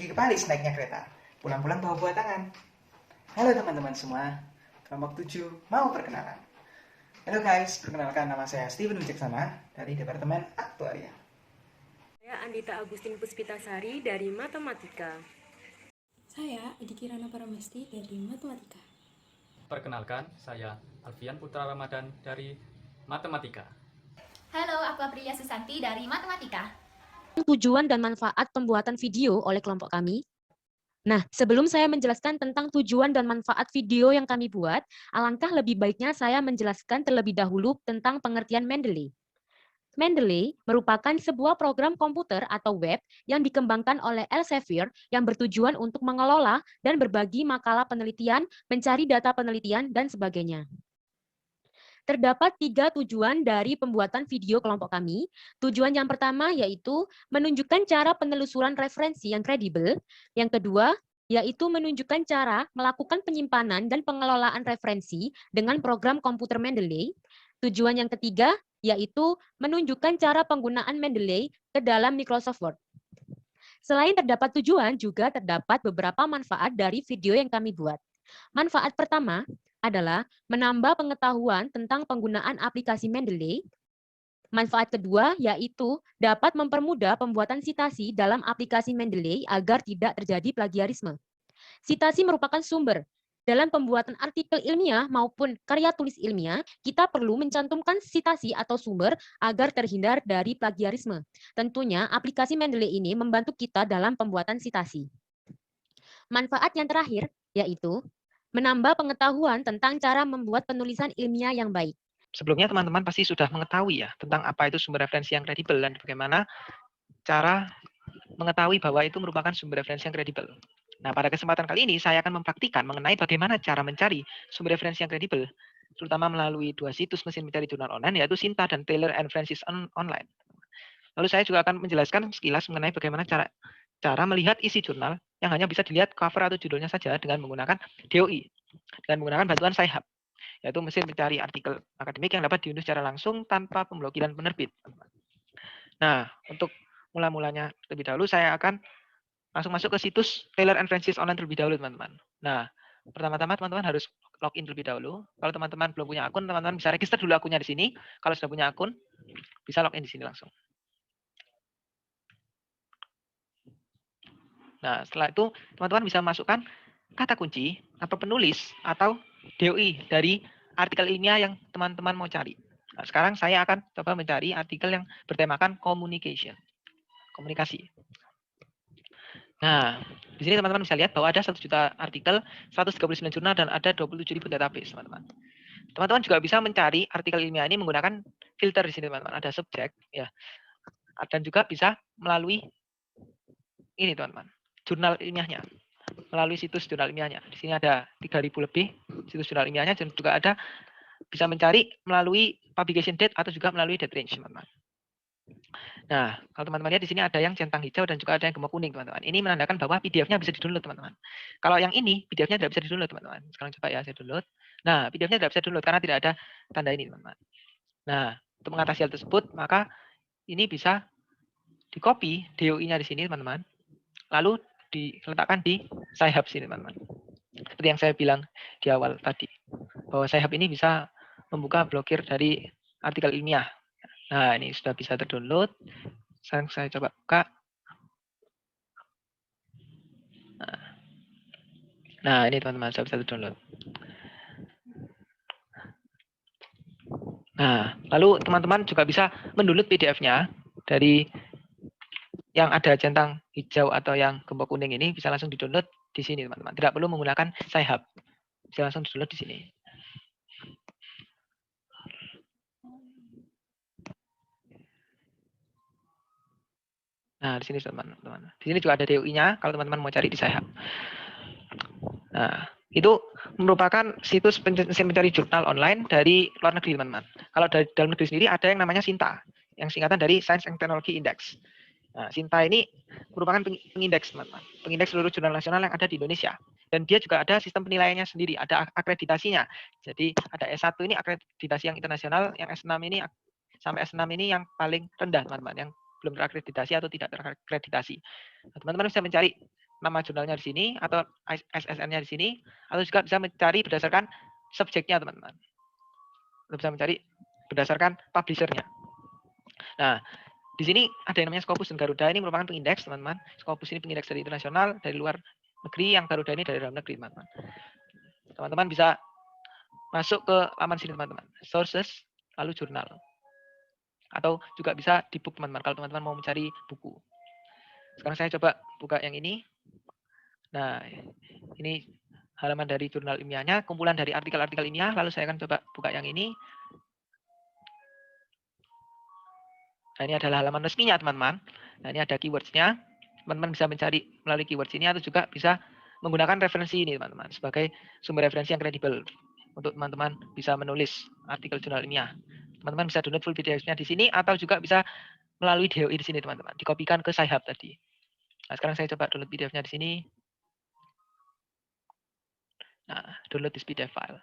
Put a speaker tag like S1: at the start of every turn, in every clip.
S1: pergi ke Paris naiknya kereta. Pulang-pulang bawa buah tangan. Halo teman-teman semua, kelompok 7 mau perkenalan. Halo guys, perkenalkan nama saya Steven Wijaksana dari Departemen Aktuaria.
S2: Saya Andita Agustin Puspitasari dari Matematika.
S3: Saya Edi Kirana Paramesti dari Matematika.
S4: Perkenalkan, saya Alfian Putra Ramadan dari Matematika.
S5: Halo, aku Aprilia Susanti dari Matematika.
S6: Tujuan dan manfaat pembuatan video oleh kelompok kami. Nah, sebelum saya menjelaskan tentang tujuan dan manfaat video yang kami buat, alangkah lebih baiknya saya menjelaskan terlebih dahulu tentang pengertian Mendeley. Mendeley merupakan sebuah program komputer atau web yang dikembangkan oleh Elsevier yang bertujuan untuk mengelola dan berbagi makalah penelitian, mencari data penelitian, dan sebagainya. Terdapat 3 tujuan dari pembuatan video kelompok kami. Tujuan yang pertama yaitu menunjukkan cara penelusuran referensi yang kredibel. Yang kedua yaitu menunjukkan cara melakukan penyimpanan dan pengelolaan referensi dengan program komputer Mendeley. Tujuan yang ketiga yaitu menunjukkan cara penggunaan Mendeley ke dalam Microsoft Word. Selain terdapat tujuan, juga terdapat beberapa manfaat dari video yang kami buat. Manfaat pertama adalah menambah pengetahuan tentang penggunaan aplikasi Mendeley. Manfaat kedua yaitu dapat mempermudah pembuatan sitasi dalam aplikasi Mendeley agar tidak terjadi plagiarisme. Sitasi merupakan sumber. Dalam pembuatan artikel ilmiah maupun karya tulis ilmiah, kita perlu mencantumkan sitasi atau sumber agar terhindar dari plagiarisme. Tentunya aplikasi Mendeley ini membantu kita dalam pembuatan sitasi. Manfaat yang terakhir yaitu menambah pengetahuan tentang cara membuat penulisan ilmiah yang baik.
S7: Sebelumnya teman-teman pasti sudah mengetahui ya tentang apa itu sumber referensi yang kredibel dan bagaimana cara mengetahui bahwa itu merupakan sumber referensi yang kredibel. Nah, pada kesempatan kali ini saya akan mempraktikkan mengenai bagaimana cara mencari sumber referensi yang kredibel, terutama melalui 2 situs mesin mencari jurnal online yaitu Sinta dan Taylor and Francis Online. Lalu saya juga akan menjelaskan sekilas mengenai bagaimana cara melihat isi jurnal yang hanya bisa dilihat cover atau judulnya saja dengan menggunakan DOI, dengan menggunakan bantuan Sci-Hub, yaitu mesin pencari artikel akademik yang dapat diunduh secara langsung tanpa pemblokiran penerbit. Nah, untuk mula-mulanya terlebih dahulu saya akan langsung masuk ke situs Taylor and Francis Online terlebih dahulu, teman-teman. Nah, pertama-tama teman-teman harus login terlebih dahulu. Kalau teman-teman belum punya akun, teman-teman bisa register dulu akunnya di sini. Kalau sudah punya akun, bisa login di sini langsung. Nah, setelah itu teman-teman bisa masukkan kata kunci atau penulis atau DOI dari artikel ilmiah yang teman-teman mau cari. Nah, sekarang saya akan coba mencari artikel yang bertemakan communication, komunikasi. Nah, di sini teman-teman bisa lihat bahwa ada 1 juta artikel, 139 jurnal, dan ada 27.000 database, teman-teman. Teman-teman juga bisa mencari artikel ilmiah ini menggunakan filter di sini, teman-teman. Ada subjek, ya, dan juga bisa melalui ini, teman-teman, jurnal ilmiahnya, melalui situs jurnal ilmiahnya. Di sini ada 3.000 lebih situs jurnal ilmiahnya, dan juga ada bisa mencari melalui publication date atau juga melalui date range, teman-teman. Nah, kalau teman-teman lihat di sini ada yang centang hijau dan juga ada yang gembok kuning, teman-teman. Ini menandakan bahwa PDF-nya bisa di-download, teman-teman. Kalau yang ini, PDF-nya tidak bisa di-download, teman-teman. Sekarang coba ya, saya download. Nah, PDF-nya tidak bisa download karena tidak ada tanda ini, teman-teman. Nah, untuk mengatasi hal tersebut, maka ini bisa di-copy DOI-nya di sini, teman-teman. Lalu diletakkan di Sci-Hub sini, teman-teman. Seperti yang saya bilang di awal tadi, bahwa Sci-Hub ini bisa membuka blokir dari artikel ilmiah. Nah, ini sudah bisa terdownload. Sekarang saya coba buka. Nah, ini teman-teman sudah bisa terdownload. Nah, lalu teman-teman juga bisa mendownload PDF-nya dari yang ada centang hijau atau yang gembok kuning ini, bisa langsung di-download di sini, teman-teman. Tidak perlu menggunakan Sci-Hub. Bisa langsung di-download di sini. Nah, di sini teman-teman. Di sini juga ada DOI-nya kalau teman-teman mau cari di Sci-Hub. Nah, itu merupakan situs mesin mencari jurnal online dari luar negeri, teman-teman. Kalau dari dalam negeri sendiri ada yang namanya Sinta, yang singkatan dari Science and Technology Index. Nah, Sinta ini merupakan pengindeks, teman-teman. Pengindeks seluruh jurnal nasional yang ada di Indonesia. Dan dia juga ada sistem penilaiannya sendiri, ada akreditasinya. Jadi ada S1 ini akreditasi yang internasional, yang S6 ini sampai S6 ini yang paling rendah, teman-teman, yang belum terakreditasi atau tidak terakreditasi. Teman-teman bisa mencari nama jurnalnya di sini atau SSN-nya di sini, atau juga bisa mencari berdasarkan subjeknya teman-teman. Bisa mencari berdasarkan publisher-nya. Nah, di sini ada yang namanya Scopus dan Garuda, ini merupakan pengindeks teman-teman. Scopus ini pengindeks dari internasional, dari luar negeri, yang Garuda ini dari dalam negeri teman-teman. Teman-teman bisa masuk ke laman sini teman-teman, sources, lalu jurnal. Atau juga bisa di book teman-teman, kalau teman-teman mau mencari buku. Sekarang saya coba buka yang ini. Nah, ini halaman dari jurnal ilmiahnya, kumpulan dari artikel-artikel ilmiah, lalu saya akan coba buka yang ini. Nah, ini adalah halaman resminya, teman-teman. Nah, ini ada keywords-nya. Teman-teman bisa mencari melalui keywords ini, atau juga bisa menggunakan referensi ini, teman-teman, sebagai sumber referensi yang kredibel untuk teman-teman bisa menulis artikel jurnal ilmiah. Teman-teman bisa download full PDF-nya di sini, atau juga bisa melalui DOI di sini, teman-teman. Dikopikan ke Sci-Hub tadi. Nah, sekarang saya coba download PDF-nya di sini. Nah, download this PDF file.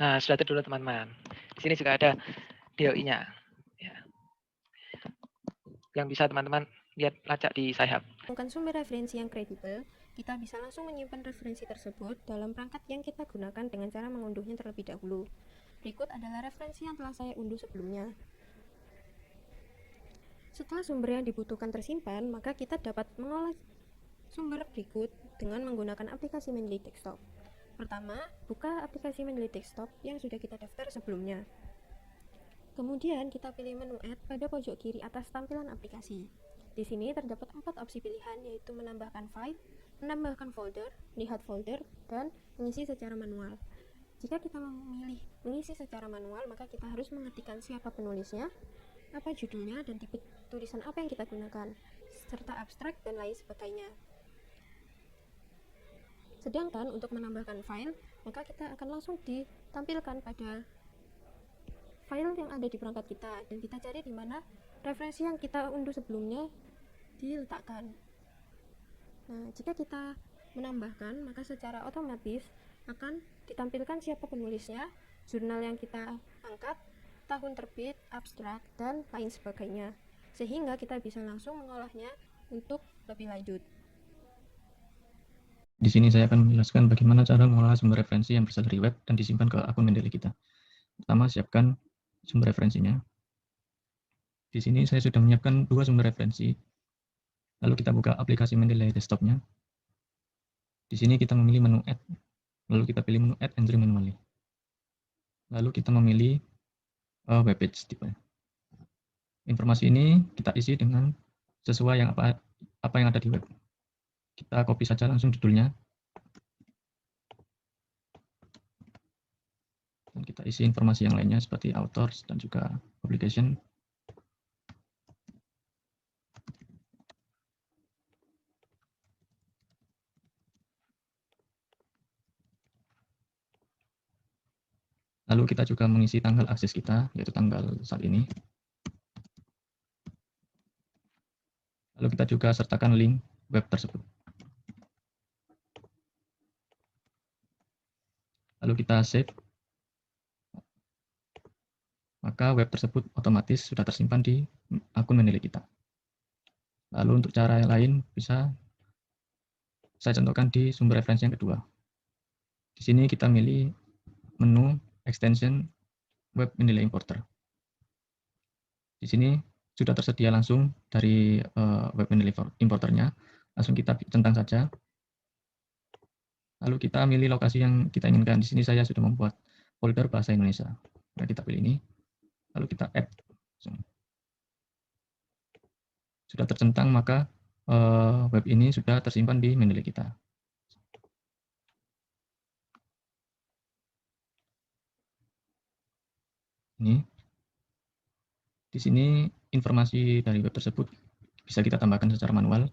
S7: Nah, sudah terdownload teman-teman. Di sini juga ada DOI-nya. Ya. Yang bisa teman-teman lihat lacak di Sci-Hub.
S3: Menemukan sumber referensi yang kredibel, kita bisa langsung menyimpan referensi tersebut dalam perangkat yang kita gunakan dengan cara mengunduhnya terlebih dahulu. Berikut adalah referensi yang telah saya unduh sebelumnya. Setelah sumber yang dibutuhkan tersimpan, maka kita dapat mengolah sumber berikut dengan menggunakan aplikasi Mendeley Desktop. Pertama, buka aplikasi Mendeley Desktop yang sudah kita daftar sebelumnya. Kemudian kita pilih menu Add pada pojok kiri atas tampilan aplikasi. Di sini terdapat 4 opsi pilihan, yaitu menambahkan file, menambahkan folder, melihat folder, dan mengisi secara manual. Jika kita memilih mengisi secara manual, maka kita harus mengetikkan siapa penulisnya, apa judulnya, dan tipe tulisan apa yang kita gunakan, serta abstrak dan lain sebagainya. Sedangkan untuk menambahkan file, maka kita akan langsung ditampilkan pada file yang ada di perangkat kita, dan kita cari di mana referensi yang kita unduh sebelumnya diletakkan. Nah, jika kita menambahkan, maka secara otomatis akan ditampilkan siapa penulisnya, jurnal yang kita angkat, tahun terbit, abstrak, dan lain sebagainya, sehingga kita bisa langsung mengolahnya untuk lebih lanjut.
S4: Di sini saya akan menjelaskan bagaimana cara mengolah sumber referensi yang berasal dari web dan disimpan ke akun Mendeley kita. Pertama, siapkan sumber referensinya. Di sini saya sudah menyiapkan 2 sumber referensi. Lalu kita buka aplikasi Mendeley Desktop-nya. Di sini kita memilih menu Add. Lalu kita pilih menu Add Entry Manually. Lalu kita memilih web page tipe. Informasi ini kita isi dengan sesuai yang apa yang ada di web. Kita copy saja langsung judulnya. Dan kita isi informasi yang lainnya seperti authors dan juga publication. Lalu kita juga mengisi tanggal akses kita, yaitu tanggal saat ini. Lalu kita juga sertakan link web tersebut. Lalu kita save. Maka web tersebut otomatis sudah tersimpan di akun Mendeley kita. Lalu untuk cara yang lain bisa saya contohkan di sumber referensi yang kedua. Di sini kita milih menu extension web Mendeley importer. Di sini sudah tersedia langsung dari web Mendeley importernya. Langsung kita centang saja. Lalu kita milih lokasi yang kita inginkan. Di sini saya sudah membuat folder bahasa Indonesia. Nah, kita pilih ini. Lalu kita add. Sudah tercentang, maka web ini sudah tersimpan di Mendeley kita. Ini. Di sini informasi dari web tersebut bisa kita tambahkan secara manual.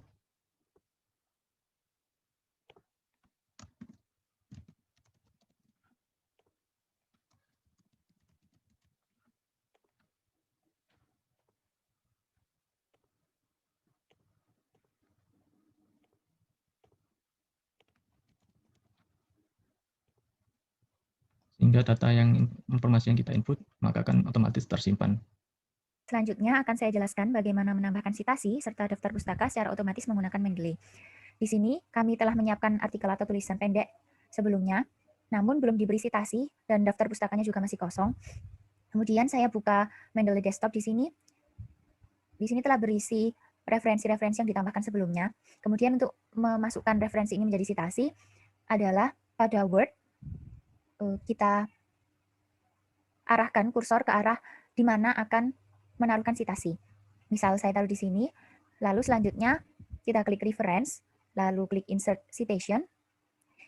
S4: Sehingga data informasi yang kita input maka akan otomatis tersimpan
S8: Selanjutnya akan saya jelaskan bagaimana menambahkan citasi serta daftar pustaka secara otomatis menggunakan Mendeley. Di sini kami telah menyiapkan artikel atau tulisan pendek sebelumnya, namun belum diberi citasi dan daftar pustakanya juga masih kosong. Kemudian saya buka Mendeley Desktop di sini. Di sini telah berisi referensi-referensi yang ditambahkan sebelumnya. Kemudian untuk memasukkan referensi ini menjadi citasi adalah pada Word, kita arahkan kursor ke arah di mana akan menaruhkan citasi. Misal saya taruh di sini, lalu selanjutnya kita klik reference, lalu klik insert citation.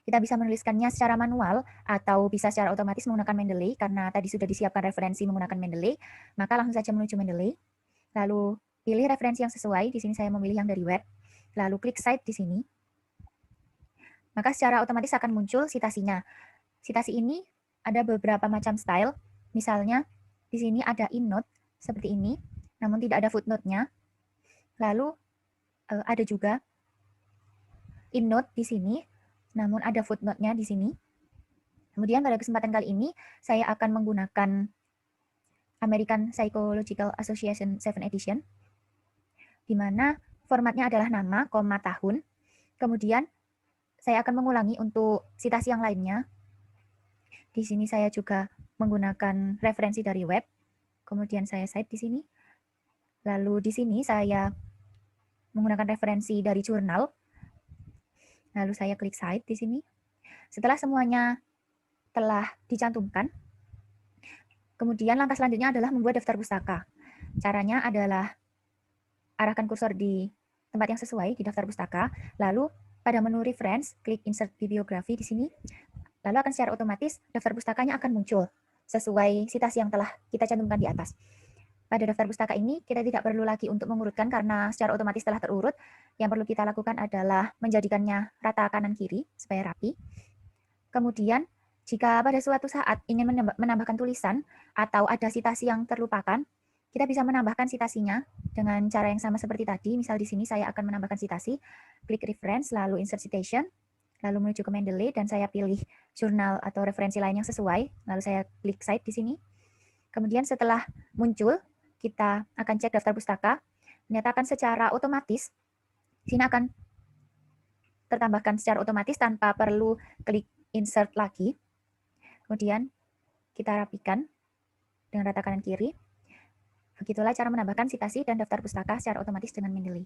S8: Kita bisa menuliskannya secara manual atau bisa secara otomatis menggunakan Mendeley karena tadi sudah disiapkan referensi menggunakan Mendeley, maka langsung saja menuju Mendeley. Lalu pilih referensi yang sesuai, di sini saya memilih yang dari web. Lalu klik cite di sini. Maka secara otomatis akan muncul citasinya. Citasi ini ada beberapa macam style. Misalnya di sini ada endnote seperti ini, namun tidak ada footnote-nya. Lalu ada juga endnote di sini, namun ada footnote-nya di sini. Kemudian pada kesempatan kali ini, saya akan menggunakan American Psychological Association 7 Edition, di mana formatnya adalah nama, tahun. Kemudian saya akan mengulangi untuk citasi yang lainnya. Di sini saya juga menggunakan referensi dari web. Kemudian saya cite di sini. Lalu di sini saya menggunakan referensi dari jurnal. Lalu saya klik cite di sini. Setelah semuanya telah dicantumkan, kemudian langkah selanjutnya adalah membuat daftar pustaka. Caranya adalah arahkan kursor di tempat yang sesuai di daftar pustaka, lalu pada menu reference, klik insert bibliografi di sini, lalu akan secara otomatis daftar pustakanya akan muncul sesuai citasi yang telah kita cantumkan di atas. Pada daftar pustaka ini, kita tidak perlu lagi untuk mengurutkan karena secara otomatis telah terurut. Yang perlu kita lakukan adalah menjadikannya rata kanan-kiri supaya rapi. Kemudian, jika pada suatu saat ingin menambahkan tulisan atau ada citasi yang terlupakan, kita bisa menambahkan citasinya dengan cara yang sama seperti tadi. Misal di sini saya akan menambahkan citasi, klik reference, lalu insert citation, lalu menuju ke Mendeley, dan saya pilih jurnal atau referensi lain yang sesuai, lalu saya klik cite di sini. Kemudian setelah muncul, kita akan cek daftar pustaka, menyatakan secara otomatis, sini akan tertambahkan secara otomatis tanpa perlu klik insert lagi. Kemudian kita rapikan dengan rata kanan kiri. Begitulah cara menambahkan citasi dan daftar pustaka secara otomatis dengan Mendeley.